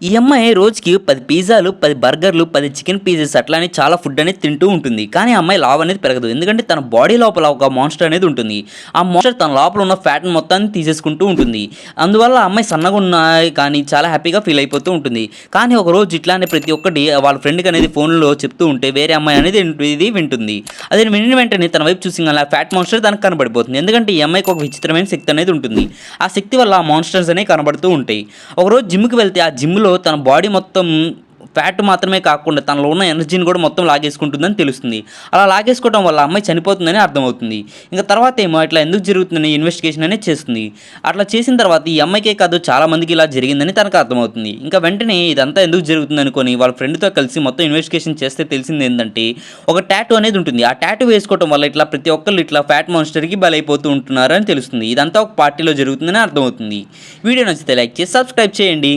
ఈ అమ్మాయి రోజుకి 10 పిజ్జాలు, 10 బర్గర్‌లు, 10 చికెన్ పీసెస్ అట్లా చాలా ఫుడ్ అనేది తింటూ ఉంటుంది. కానీ ఆ అమ్మాయి లావు అనేది పెరగదు. ఎందుకంటే తన బాడీ లోపల ఒక మాన్‌స్టర్ అనేది ఉంటుంది. ఆ మాన్‌స్టర్ తన లోపల ఉన్న ఫ్యాట్‌ని మొత్తాన్ని తీసేసుకుంటూ ఉంటుంది. అందువల్ల ఆ అమ్మాయి సన్నగున్నా కానీ చాలా హ్యాపీగా ఫీల్ అయిపోతూ ఉంటుంది. కానీ ఒకరోజు ఇట్లానే ప్రతి ఒక్కటి వాళ్ళ ఫ్రెండ్‌కి అనేది ఫోన్‌లో చెప్తూ ఉంటే వేరే అమ్మాయి అనేది ఇది వింటుంది. అది వినిన వెంటనే తన వైపు చూసింగానే ఆ ఫ్యాట్ మాన్‌స్టర్ తనకు కనబడిపోతుంది. ఎందుకంటే ఈ అమ్మాయికి ఒక విచిత్రమైన శక్తి అనేది ఉంటుంది. ఆ శక్తి వల్ల ఆ మాన్‌స్టర్స్ అనేవి కనబడుతూ ఉంటాయి. ఒకరోజు జిమ్‌కి వెళ్తే ఆ జిమ్‌లో తన బాడీ మొత్తం ఫ్యాట్ మాత్రమే కాకుండా తనలో ఉన్న ఎనర్జీని కూడా మొత్తం లాగేసుకుంటుందని తెలుస్తుంది. అలా లాగేసుకోవడం వల్ల అమ్మాయి చనిపోతుందని అర్థమవుతుంది. ఇంక తర్వాత ఏమో ఇట్లా ఎందుకు జరుగుతుందని ఇన్వెస్టిగేషన్ అనేది చేస్తుంది. అట్లా చేసిన తర్వాత ఈ అమ్మాయికే కాదు చాలా మందికి ఇలా జరిగిందని తనకు అర్థమవుతుంది. ఇంకా వెంటనే ఇదంతా ఎందుకు జరుగుతుంది అనుకోని వాళ్ళ ఫ్రెండ్‌తో కలిసి మొత్తం ఇన్వెస్టిగేషన్ చేస్తే తెలిసింది ఏందంటే ఒక టాటూ అనేది ఉంటుంది. ఆ టాటూ వేసుకోవడం వల్ల ఇట్లా ప్రతి ఒక్కళ్ళు ఇట్లా ఫ్యాట్ మాన్‌స్టర్‌కి బలైపోతూ ఉంటున్నారు అని తెలుస్తుంది. ఇదంతా ఒక పార్టీలో జరుగుతుందని అర్థమవుతుంది. వీడియో నచ్చితే లైక్ చేసి సబ్స్క్రైబ్ చేయండి.